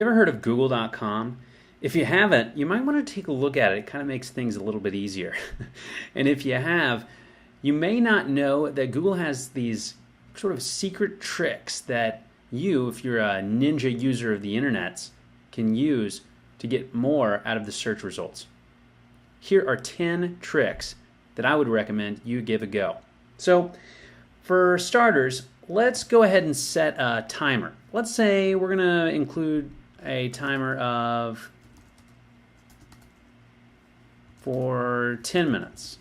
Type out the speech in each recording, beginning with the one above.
Ever heard of Google.com? If you haven't, you might want to take a look at it. It kind of makes things a little bit easier. And if you have, you may not know that Google has these sort of secret tricks that you, if you're a ninja user of the internets, can use to get more out of the search results. Here are 10 tricks that I would recommend you give a go. So, for starters, let's go ahead and set a timer. Let's say we're going to include a timer for 10 minutes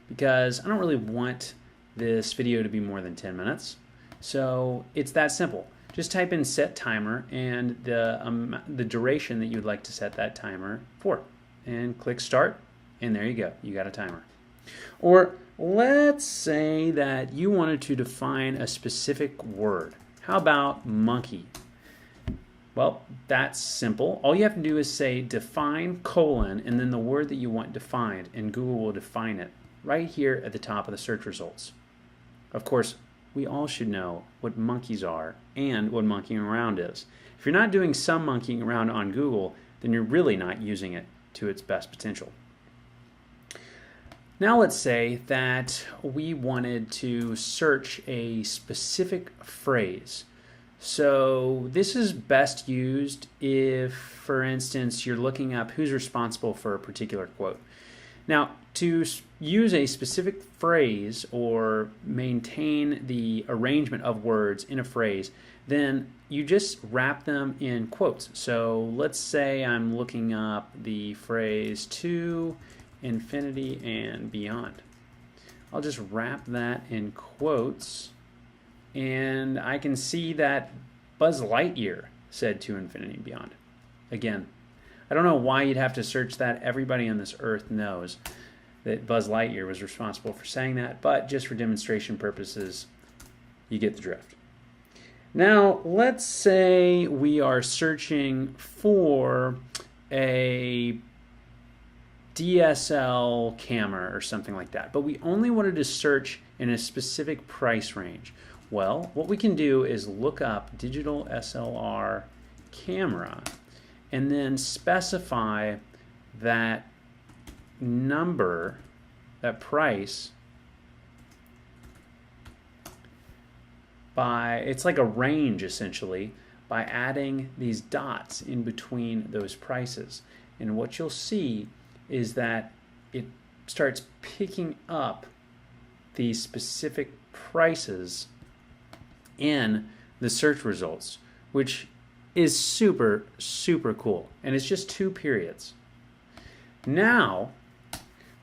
because I don't really want this video to be more than 10 minutes. So it's that simple. Just type in set timer and the duration that you'd like to set that timer for and click start, and there you go. You got a timer. Or let's say that you wanted to define a specific word. How about monkey? Well, that's simple. All you have to do is say define colon and then the word that you want defined, and Google will define it right here at the top of the search results. Of course, we all should know what monkeys are and what monkeying around is. If you're not doing some monkeying around on Google, then you're really not using it to its best potential. Now let's say that we wanted to search a specific phrase. So this is best used if, for instance, you're looking up who's responsible for a particular quote. Now, to use a specific phrase or maintain the arrangement of words in a phrase, then you just wrap them in quotes. So let's say I'm looking up the phrase to infinity and beyond. I'll just wrap that in quotes, and I can see that Buzz Lightyear said to infinity and beyond. Again, I don't know why you'd have to search that. Everybody on this earth knows that Buzz Lightyear was responsible for saying that, but just for demonstration purposes, you get the drift. Now, let's say we are searching for a DSL camera or something like that, but we only wanted to search in a specific price range. Well, what we can do is look up digital SLR camera and then specify that number, that price, by, it's like a range essentially, by adding these dots in between those prices. And what you'll see is that it starts picking up these specific prices in the search results, which is super, super cool. And it's just 2 periods. Now,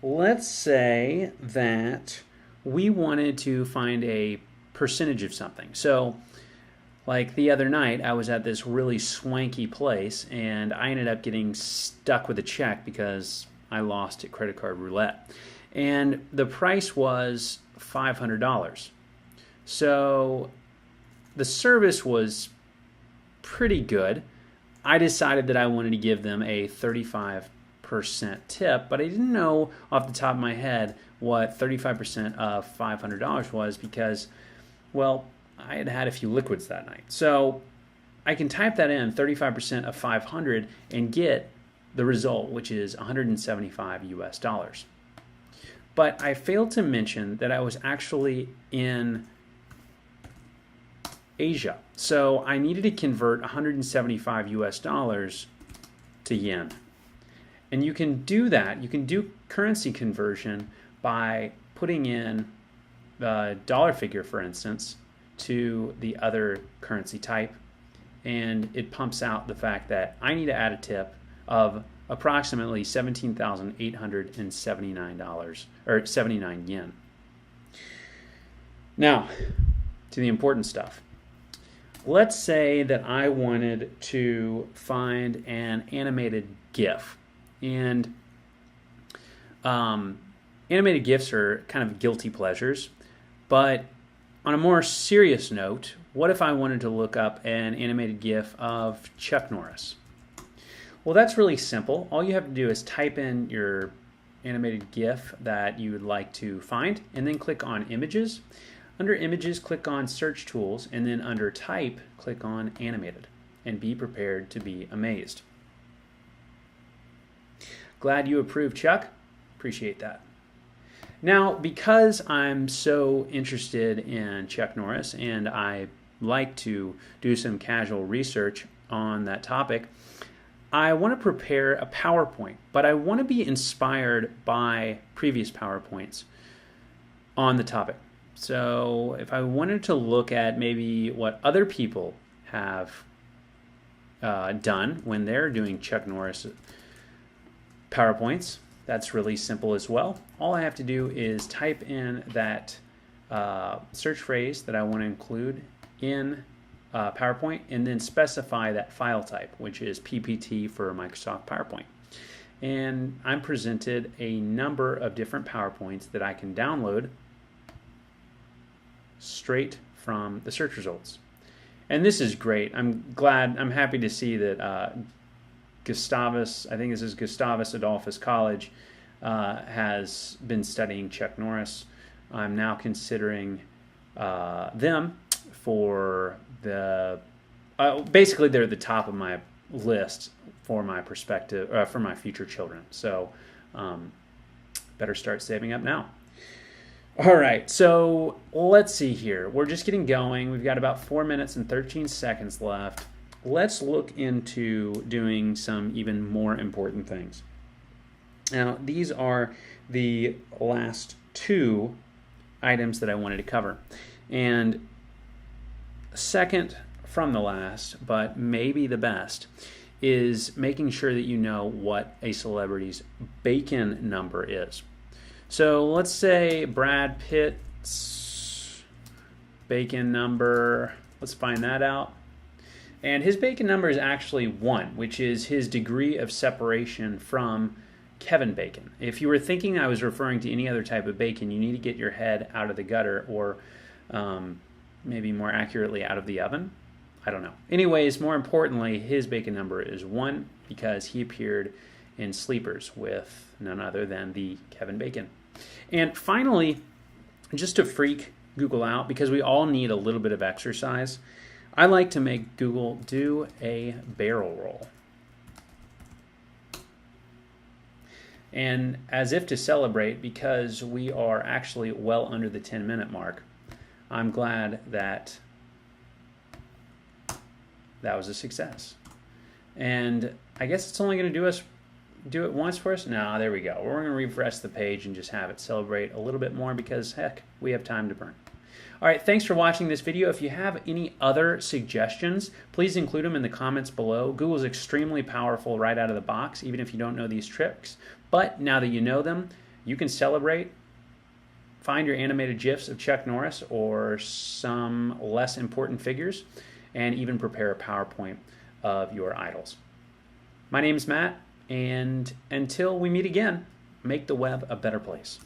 let's say that we wanted to find a percentage of something. So, like the other night, I was at this really swanky place, and I ended up getting stuck with a check because I lost at credit card roulette. And the price was $500. So the service was pretty good. I decided that I wanted to give them a 35% tip, but I didn't know off the top of my head what 35% of $500 was because, well, I had had a few liquids that night. So I can type that in, 35% of 500, and get the result, which is 175 US dollars. But I failed to mention that I was actually in Asia. So I needed to convert 175 US dollars to yen. And you can do that. You can do currency conversion by putting in the dollar figure, for instance, to the other currency type. And it pumps out the fact that I need to add a tip of approximately $17,879 or 79 yen. Now, to the important stuff. Let's say that I wanted to find an animated GIF. And animated GIFs are kind of guilty pleasures. But on a more serious note, what if I wanted to look up an animated GIF of Chuck Norris? Well, that's really simple. All you have to do is type in your animated GIF that you would like to find, and then click on Images. Under Images, click on Search Tools, and then under Type, click on Animated. and be prepared to be amazed. Glad you approve, Chuck. Appreciate that. Now, because I'm so interested in Chuck Norris and I like to do some casual research on that topic, I want to prepare a PowerPoint, but I want to be inspired by previous PowerPoints on the topic. So if I wanted to look at maybe what other people have done when they're doing Chuck Norris PowerPoints, that's really simple as well. All I have to do is type in that search phrase that I want to include in PowerPoint and then specify that file type, which is PPT for Microsoft PowerPoint. And I'm presented a number of different PowerPoints that I can download straight from the search results. And this is great. I'm happy to see that Gustavus, I think this is Gustavus Adolphus College, has been studying Chuck Norris. I'm now considering them for the, basically they're the top of my list for my perspective, for my future children. So better start saving up now. All right, so let's see here. We're just getting going. We've got about 4 minutes and 13 seconds left. Let's look into doing some even more important things. Now, these are the last two items that I wanted to cover. And second from the last, but maybe the best, is making sure that you know what a celebrity's bacon number is. So let's say Brad Pitt's bacon number, let's find that out. And his bacon number is actually 1, which is his degree of separation from Kevin Bacon. If you were thinking I was referring to any other type of bacon, you need to get your head out of the gutter, or maybe more accurately out of the oven. I don't know. Anyways, more importantly, his bacon number is 1 because he appeared in Sleepers with none other than the Kevin Bacon. And finally, just to freak Google out, because we all need a little bit of exercise, I like to make Google do a barrel roll. And as if to celebrate, because we are actually well under the 10-minute mark, I'm glad that that was a success. And I guess it's only going to do it once for us. No, there we go. We're going to refresh the page and just have it celebrate a little bit more because, heck, we have time to burn. All right, thanks for watching this video. If you have any other suggestions, please include them in the comments below. Google's extremely powerful right out of the box, even if you don't know these tricks. But now that you know them, you can celebrate, find your animated GIFs of Chuck Norris or some less important figures, and even prepare a PowerPoint of your idols. My name's Matt, and until we meet again, make the web a better place.